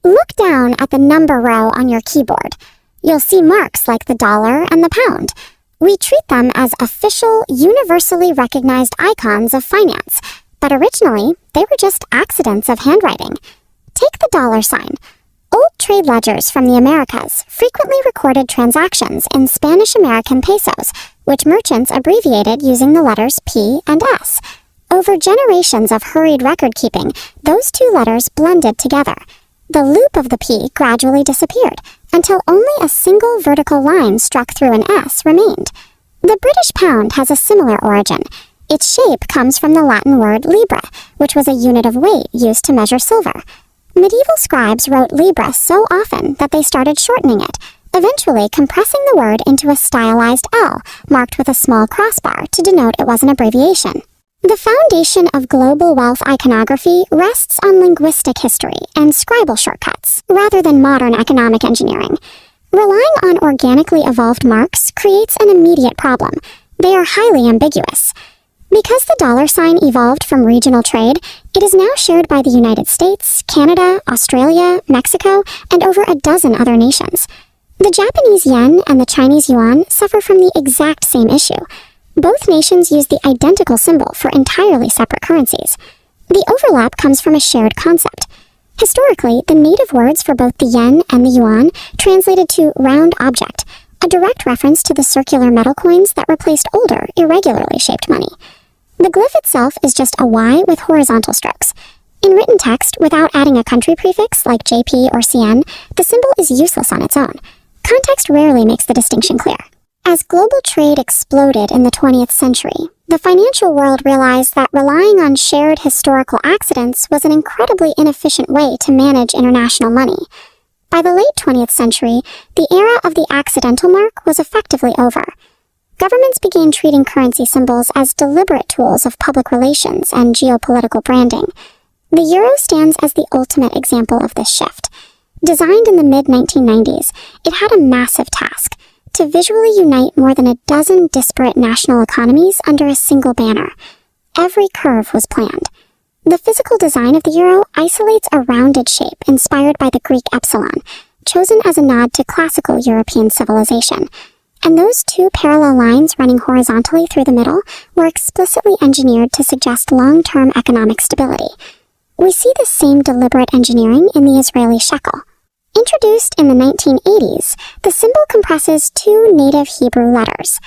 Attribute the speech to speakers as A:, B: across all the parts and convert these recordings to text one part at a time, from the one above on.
A: Look down at the number row on your keyboard. You'll see marks like the dollar and the pound. We treat them as official, universally recognized icons of finance, but originally, they were just accidents of handwriting. Take the dollar sign. Old trade ledgers from the Americas frequently recorded transactions in Spanish-American pesos, which merchants abbreviated using the letters P and S. Over generations of hurried record-keeping, those two letters blended together. The loop of the P gradually disappeared, until only a single vertical line struck through an S remained. The British pound has a similar origin. Its shape comes from the Latin word libra, which was a unit of weight used to measure silver. Medieval scribes wrote libra so often that they started shortening it, eventually compressing the word into a stylized L, marked with a small crossbar to denote it was an abbreviation. The foundation of global wealth iconography rests on linguistic history and scribal shortcuts, rather than modern economic engineering. Relying on organically evolved marks creates an immediate problem. They are highly ambiguous. Because the dollar sign evolved from regional trade, it is now shared by the United States, Canada, Australia, Mexico, and over a dozen other nations. The Japanese yen and the Chinese yuan suffer from the exact same issue. Both nations use the identical symbol for entirely separate currencies. The overlap comes from a shared concept. Historically, the native words for both the yen and the yuan translated to round object, a direct reference to the circular metal coins that replaced older, irregularly shaped money. The glyph itself is just a Y with horizontal strokes. In written text, without adding a country prefix like JP or CN, the symbol is useless on its own. Context rarely makes the distinction clear. As global trade exploded in the 20th century, the financial world realized that relying on shared historical accidents was an incredibly inefficient way to manage international money. By the late 20th century, the era of the accidental mark was effectively over. Governments began treating currency symbols as deliberate tools of public relations and geopolitical branding. The euro stands as the ultimate example of this shift. Designed in the mid-1990s, it had a massive task: to visually unite more than a dozen disparate national economies under a single banner. Every curve was planned. The physical design of the euro isolates a rounded shape inspired by the Greek epsilon, chosen as a nod to classical European civilization. And those two parallel lines running horizontally through the middle were explicitly engineered to suggest long-term economic stability. We see the same deliberate engineering in the Israeli shekel. Introduced in the 1980s, the symbol compresses two native Hebrew letters.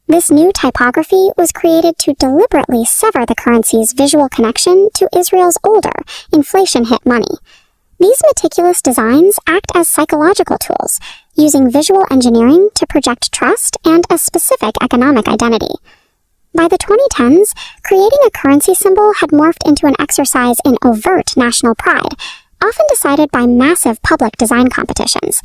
A: This new typography was created to deliberately sever the currency's visual connection to Israel's older, inflation-hit money. These meticulous designs act as psychological tools, using visual engineering to project trust and a specific economic identity. By the 2010s, creating a currency symbol had morphed into an exercise in overt national pride, often decided by massive public design competitions.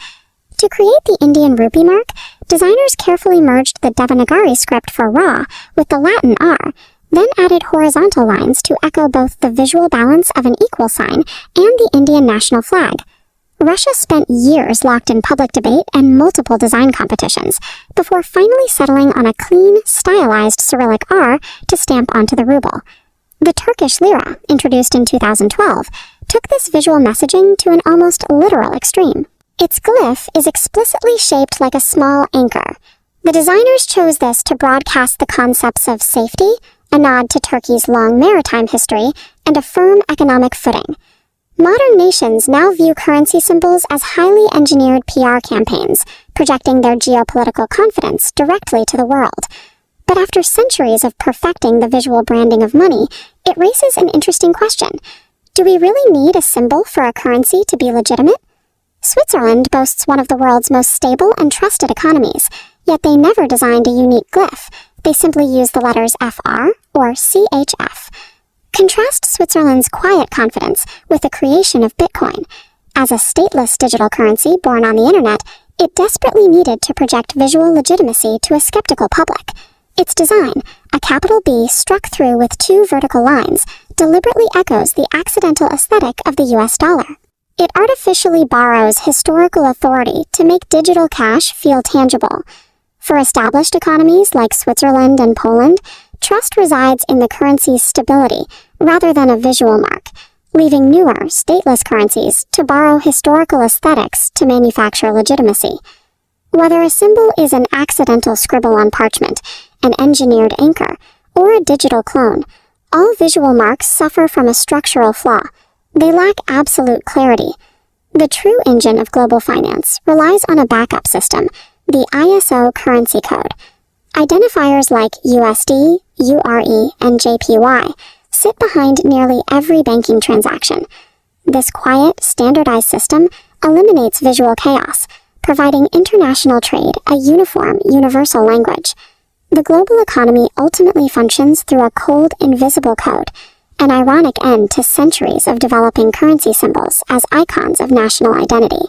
A: To create the Indian Rupee mark, designers carefully merged the Devanagari script for Ra with the Latin R, then added horizontal lines to echo both the visual balance of an equal sign and the Indian national flag. Russia spent years locked in public debate and multiple design competitions, before finally settling on a clean, stylized Cyrillic R to stamp onto the ruble. The Turkish Lira, introduced in 2012, took this visual messaging to an almost literal extreme. Its glyph is explicitly shaped like a small anchor. The designers chose this to broadcast the concepts of safety, a nod to Turkey's long maritime history, and a firm economic footing. Modern nations now view currency symbols as highly engineered PR campaigns, projecting their geopolitical confidence directly to the world. But after centuries of perfecting the visual branding of money, it raises an interesting question. Do we really need a symbol for a currency to be legitimate? Switzerland boasts one of the world's most stable and trusted economies, yet they never designed a unique glyph. They simply use the letters FR or CHF. Contrast Switzerland's quiet confidence with the creation of Bitcoin. As a stateless digital currency born on the internet, it desperately needed to project visual legitimacy to a skeptical public. Its design, a capital B struck through with two vertical lines, deliberately echoes the accidental aesthetic of the US dollar. It artificially borrows historical authority to make digital cash feel tangible. For established economies like Switzerland and Poland, trust resides in the currency's stability rather than a visual mark. leaving newer, stateless currencies to borrow historical aesthetics to manufacture legitimacy. Whether a symbol is an accidental scribble on parchment, an engineered anchor, or a digital clone, all visual marks suffer from a structural flaw. They lack absolute clarity. The true engine of global finance relies on a backup system, the ISO currency code. Identifiers like USD, URE, and JPY sit behind nearly every banking transaction. This quiet, standardized system eliminates visual chaos, providing international trade a uniform, universal language. The global economy ultimately functions through a cold, invisible code, an ironic end to centuries of developing currency symbols as icons of national identity.